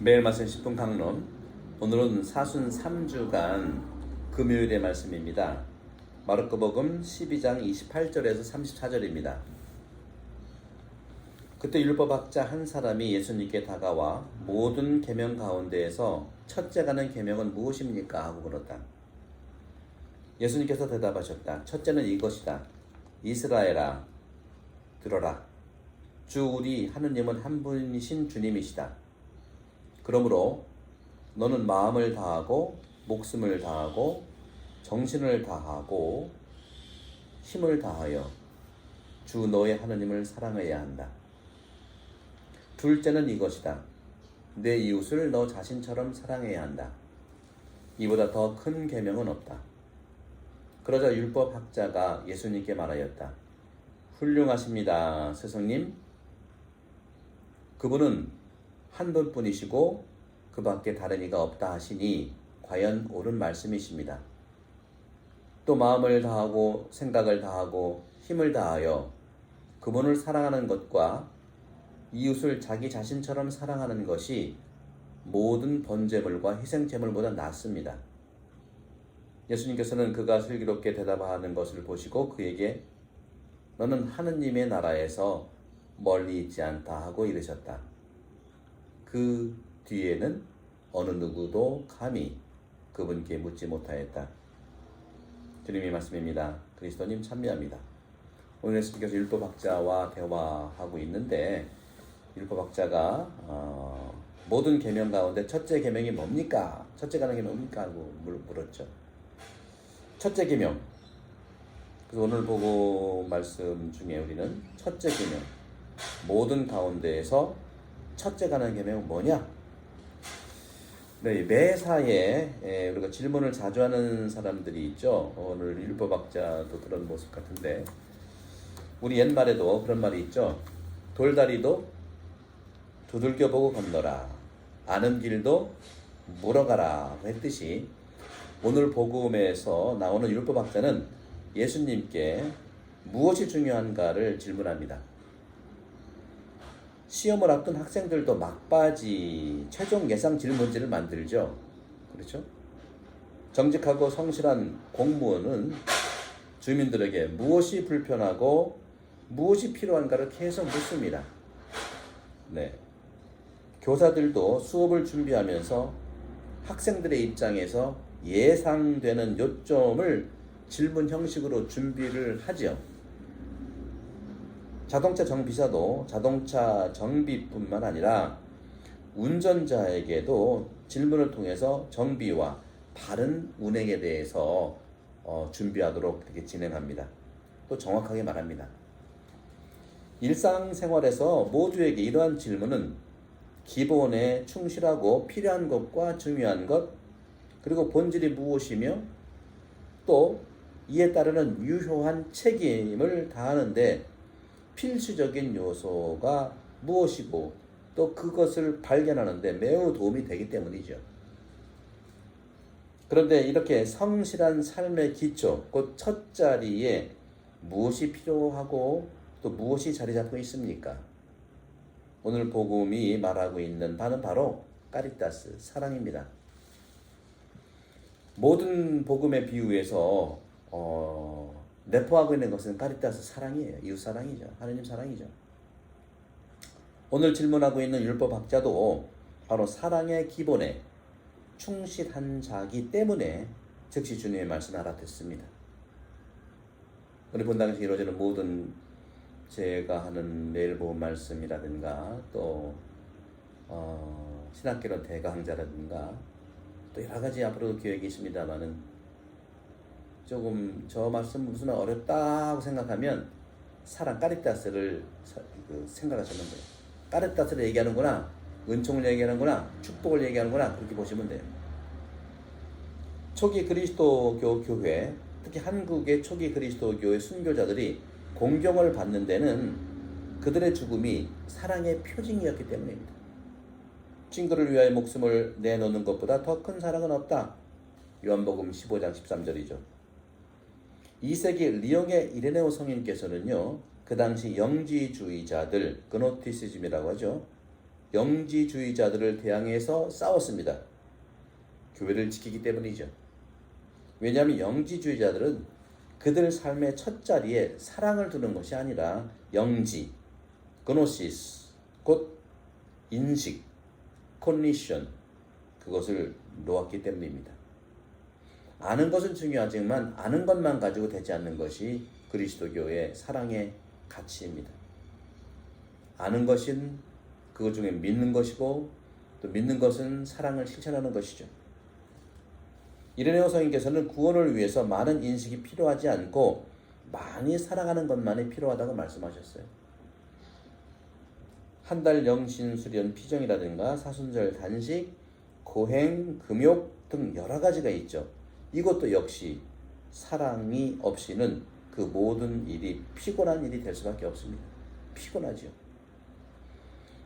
매일 말씀 10분 강론. 오늘은 사순 3주간 금요일의 말씀입니다. 마르코복음 12장 28절에서 34절입니다. 그때 율법학자 한 사람이 예수님께 다가와 모든 계명 가운데에서 첫째가는 계명은 무엇입니까? 하고 물었다. 예수님께서 대답하셨다. 첫째는 이것이다. 이스라엘아, 들어라. 주 우리 하느님은 한 분이신 주님이시다. 그러므로 너는 마음을 다하고 목숨을 다하고 정신을 다하고 힘을 다하여 주 너의 하느님을 사랑해야 한다. 둘째는 이것이다. 내 이웃을 너 자신처럼 사랑해야 한다. 이보다 더 큰 계명은 없다. 그러자 율법학자가 예수님께 말하였다. 훌륭하십니다, 스승님. 그분은 한 분뿐이시고 그 밖에 다른 이가 없다 하시니 과연 옳은 말씀이십니다. 또 마음을 다하고 생각을 다하고 힘을 다하여 그분을 사랑하는 것과 이웃을 자기 자신처럼 사랑하는 것이 모든 번제물과 희생제물보다 낫습니다. 예수님께서는 그가 슬기롭게 대답하는 것을 보시고 그에게 너는 하느님의 나라에서 멀리 있지 않다 하고 이르셨다. 그 뒤에는 어느 누구도 감히 그분께 묻지 못하였다. 주님의 말씀입니다. 그리스도님 참여합니다. 오늘 예수님께서 율법학자와 대화하고 있는데 율법학자가 모든 계명 가운데 첫째 계명이 뭡니까? 첫째가 하는 게 뭡니까? 하고 물었죠. 첫째 계명. 그래서 오늘 보고 말씀 중에 우리는 첫째 계명. 모든 가운데에서 첫째가 하는 계명은 뭐냐? 네, 매사에 우리가 질문을 자주 하는 사람들이 있죠. 오늘 율법학자도 그런 모습 같은데 우리 옛말에도 그런 말이 있죠. 돌다리도 두들겨 보고 건너라. 아는 길도 물어가라 했듯이 오늘 복음에서 나오는 율법학자는 예수님께 무엇이 중요한가를 질문합니다. 시험을 앞둔 학생들도 막바지 최종 예상 질문지를 만들죠. 그렇죠? 정직하고 성실한 공무원은 주민들에게 무엇이 불편하고 무엇이 필요한가를 계속 묻습니다. 네. 교사들도 수업을 준비하면서 학생들의 입장에서 예상되는 요점을 질문 형식으로 준비를 하죠. 자동차 정비사도 자동차 정비뿐만 아니라 운전자에게도 질문을 통해서 정비와 바른 운행에 대해서 준비하도록 이렇게 진행합니다. 또 정확하게 말합니다. 일상생활에서 모두에게 이러한 질문은 기본에 충실하고 필요한 것과 중요한 것, 그리고 본질이 무엇이며 또 이에 따르는 유효한 책임을 다하는데 필수적인 요소가 무엇이고 또 그것을 발견하는 데 매우 도움이 되기 때문이죠. 그런데 이렇게 성실한 삶의 기초, 곧 첫 자리에 무엇이 필요하고 또 무엇이 자리 잡고 있습니까? 오늘 복음이 말하고 있는 바는 바로 카리타스, 사랑입니다. 모든 복음의 비유에서 내포하고 있는 것은 카리타스, 사랑이에요. 이웃 사랑이죠. 하느님 사랑이죠. 오늘 질문하고 있는 율법학자도 바로 사랑의 기본에 충실한 자기 때문에 즉시 주님의 말씀을 알아듣습니다. 우리 본당에서 이루어지는 모든 제가 하는 매일 복음 말씀이라든가 또 신학개론 대강좌라든가 또 여러 가지 앞으로도 계획이 있습니다만은 조금 저 말씀 무슨 어렵다 고 생각하면 사랑 카리타스를 생각하시면 돼요. 카리타스를 얘기하는구나, 은총을 얘기하는구나, 축복을 얘기하는구나, 그렇게 보시면 돼요. 초기 그리스도교 교회, 특히 한국의 초기 그리스도교의 순교자들이 공경을 받는 데는 그들의 죽음이 사랑의 표징이었기 때문입니다. 친구를 위하여 목숨을 내놓는 것보다 더 큰 사랑은 없다. 요한복음 15장 13절이죠. 2세기 리옹의 이레네오 성인께서는요, 그 당시 영지주의자들, 그노티시즘이라고 하죠. 영지주의자들을 대항해서 싸웠습니다. 교회를 지키기 때문이죠. 왜냐하면 영지주의자들은 그들 삶의 첫 자리에 사랑을 두는 것이 아니라 영지, 그노시스, 곧 인식, 컨디션, 그것을 놓았기 때문입니다. 아는 것은 중요하지만 아는 것만 가지고 되지 않는 것이 그리스도교의 사랑의 가치입니다. 아는 것은 그것 중에 믿는 것이고 또 믿는 것은 사랑을 실천하는 것이죠. 이레네오 성인께서는 구원을 위해서 많은 인식이 필요하지 않고 많이 사랑하는 것만이 필요하다고 말씀하셨어요. 한 달 영신 수련 피정이라든가 사순절 단식, 고행, 금욕 등 여러 가지가 있죠. 이것도 역시 사랑이 없이는 그 모든 일이 피곤한 일이 될 수밖에 없습니다. 피곤하죠.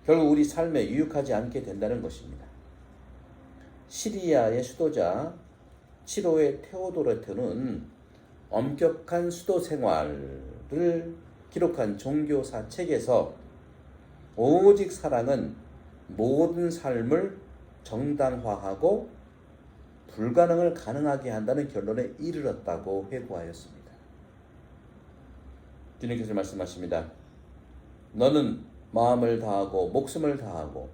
결국 우리 삶에 유익하지 않게 된다는 것입니다. 시리아의 수도자 치로의 테오도레트는 엄격한 수도 생활을 기록한 종교사 책에서 오직 사랑은 모든 삶을 정당화하고 불가능을 가능하게 한다는 결론에 이르렀다고 회고하였습니다. 주님께서 말씀하십니다. 너는 마음을 다하고 목숨을 다하고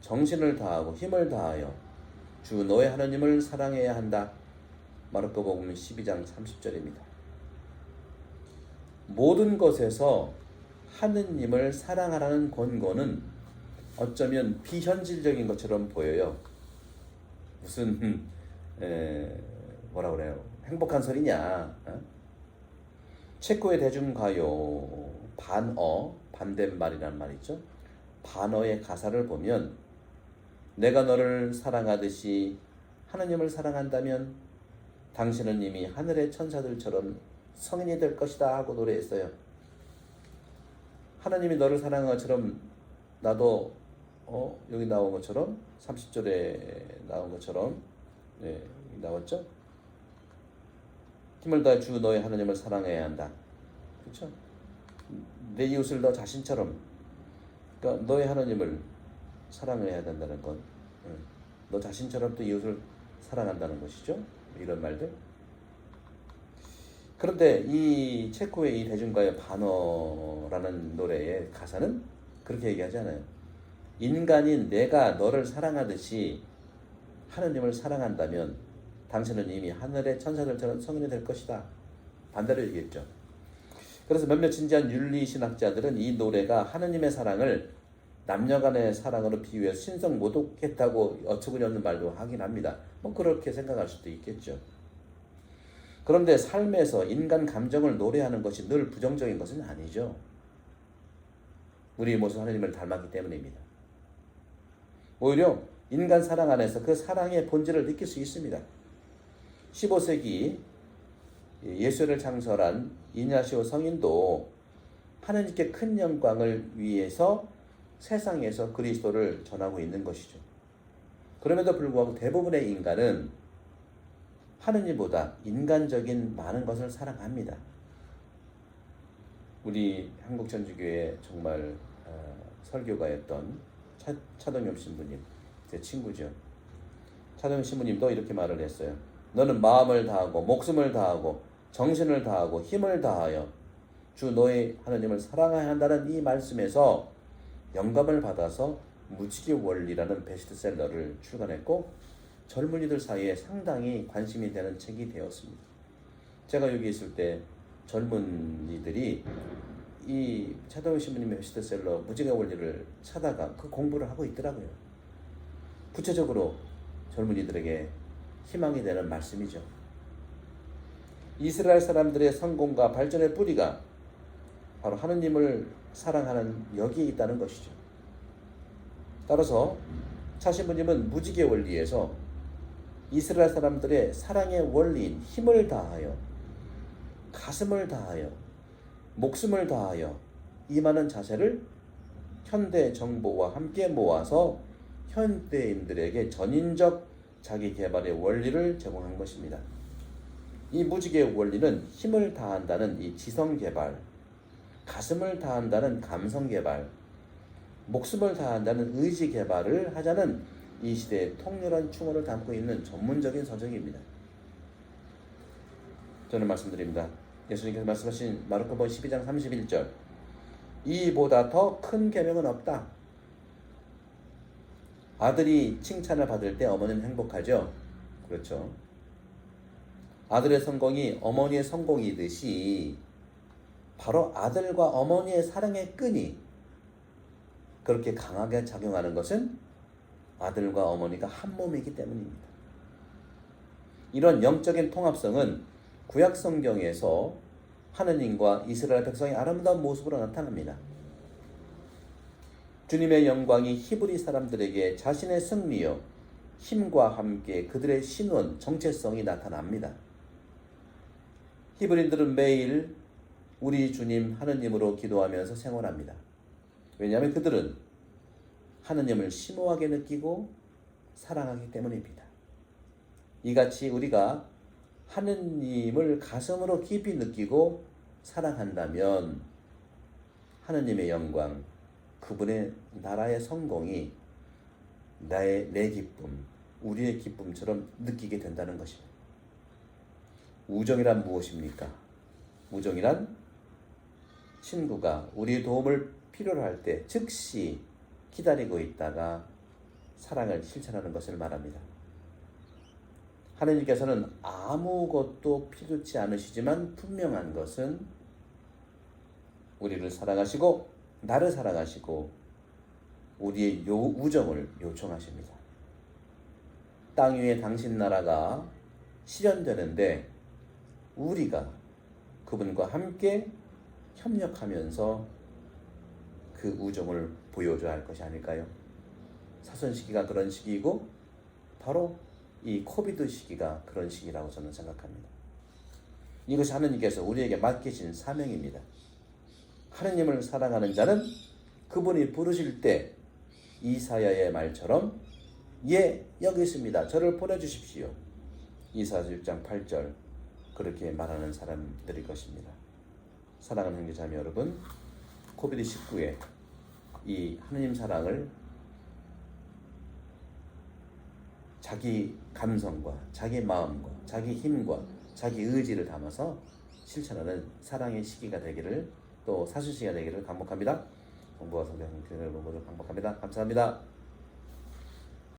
정신을 다하고 힘을 다하여 주 너의 하나님을 사랑해야 한다. 마르코복음 12장 30절입니다. 모든 것에서 하느님을 사랑하라는 권고는 어쩌면 비현실적인 것처럼 보여요. 무슨 뭐라 그래요? 행복한 소리냐? 체코의 대중가요 반대말이라는 말 있죠. 반어의 가사를 보면 내가 너를 사랑하듯이 하느님을 사랑한다면 당신은 이미 하늘의 천사들처럼 성인이 될 것이다 하고 노래했어요. 하나님이 너를 사랑한 것처럼 나도 여기 나온 것처럼 30절에 나온 것처럼 나왔죠? 힘을 다해 주 너의 하나님을 사랑해야 한다. 그렇죠? 내 이웃을 너 자신처럼, 그러니까 너의 하나님을 사랑해야 된다는 건 너 자신처럼 또 이웃을 사랑한다는 것이죠. 이런 말들. 그런데 이 체코의 이 대중가요 반어라는 노래의 가사는 그렇게 얘기하지 않아요. 인간인 내가 너를 사랑하듯이 하느님을 사랑한다면 당신은 이미 하늘의 천사들처럼 성인이 될 것이다. 반대로 얘기했죠. 그래서 몇몇 진지한 윤리신학자들은 이 노래가 하느님의 사랑을 남녀간의 사랑으로 비유해서 신성모독했다고 어처구니 없는 말도 하긴 합니다. 뭐 그렇게 생각할 수도 있겠죠. 그런데 삶에서 인간 감정을 노래하는 것이 늘 부정적인 것은 아니죠. 우리의 모습 하느님을 닮았기 때문입니다. 오히려 인간 사랑 안에서 그 사랑의 본질을 느낄 수 있습니다. 15세기 예수를 창설한 이냐시오 성인도 하느님께 큰 영광을 위해서 세상에서 그리스도를 전하고 있는 것이죠. 그럼에도 불구하고 대부분의 인간은 하느님보다 인간적인 많은 것을 사랑합니다. 우리 한국천주교의 정말 설교가였던 차동엽 신부님, 제 친구죠. 차동엽 신부님도 이렇게 말을 했어요. 너는 마음을 다하고 목숨을 다하고 정신을 다하고 힘을 다하여 주 너의 하나님을 사랑해야 한다는 이 말씀에서 영감을 받아서 무지개 원리라는 베스트셀러를 출간했고 젊은이들 사이에 상당히 관심이 되는 책이 되었습니다. 제가 여기 있을 때 젊은이들이 이 차동엽 신부님의 베스트셀러 무지개 원리를 사다가 그 공부를 하고 있더라고요. 구체적으로 젊은이들에게 희망이 되는 말씀이죠. 이스라엘 사람들의 성공과 발전의 뿌리가 바로 하느님을 사랑하는 여기에 있다는 것이죠. 따라서 차 신부님은 무지개 원리에서 이스라엘 사람들의 사랑의 원리인 힘을 다하여 가슴을 다하여 목숨을 다하여 임하는 자세를 현대 정보와 함께 모아서 현대인들에게 전인적 자기 개발의 원리를 제공한 것입니다. 이 무지개 원리는 힘을 다한다는 이 지성 개발, 가슴을 다한다는 감성 개발, 목숨을 다한다는 의지 개발을 하자는 이 시대의 통렬한 충언을 담고 있는 전문적인 서적입니다. 저는 말씀드립니다. 예수님께서 말씀하신 마르코복음 12장 31절, 이보다 더 큰 계명은 없다. 아들이 칭찬을 받을 때 어머니는 행복하죠. 그렇죠. 아들의 성공이 어머니의 성공이듯이 바로 아들과 어머니의 사랑의 끈이 그렇게 강하게 작용하는 것은 아들과 어머니가 한 몸이기 때문입니다. 이런 영적인 통합성은 구약 성경에서 하느님과 이스라엘 백성의 아름다운 모습으로 나타납니다. 주님의 영광이 히브리 사람들에게 자신의 승리요 힘과 함께 그들의 신원, 정체성이 나타납니다. 히브리인들은 매일 우리 주님 하느님으로 기도하면서 생활합니다. 왜냐하면 그들은 하느님을 심오하게 느끼고 사랑하기 때문입니다. 이같이 우리가 하느님을 가슴으로 깊이 느끼고 사랑한다면 하느님의 영광, 그분의 나라의 성공이 내 기쁨, 우리의 기쁨처럼 느끼게 된다는 것입니다. 우정이란 무엇입니까? 우정이란 친구가 우리의 도움을 필요로 할 때 즉시 기다리고 있다가 사랑을 실천하는 것을 말합니다. 하느님께서는 아무것도 필요치 않으시지만 분명한 것은 우리를 사랑하시고 나를 사랑하시고 우리의 우정을 요청하십니다. 땅 위에 당신 나라가 실현되는데 우리가 그분과 함께 협력하면서 그 우정을 보여줘야 할 것이 아닐까요? 사선 시기가 그런 시기이고 바로 이 코비드 시기가 그런 시기라고 저는 생각합니다. 이것이 하느님께서 우리에게 맡기신 사명입니다. 하느님을 사랑하는 자는 그분이 부르실 때 이사야의 말처럼 예, 여기 있습니다. 저를 보내주십시오. 이사야 6장 8절 그렇게 말하는 사람들일 것입니다. 사랑하는 형제자매 여러분, 코비드19에 이 하느님 사랑을 자기 감성과 자기 마음과 자기 힘과 자기 의지를 담아서 실천하는 사랑의 시기가 되기를, 또 사수 시기가 되기를 간곡합니다. 공부와 성경 교회를 모두 간곡합니다. 감사합니다.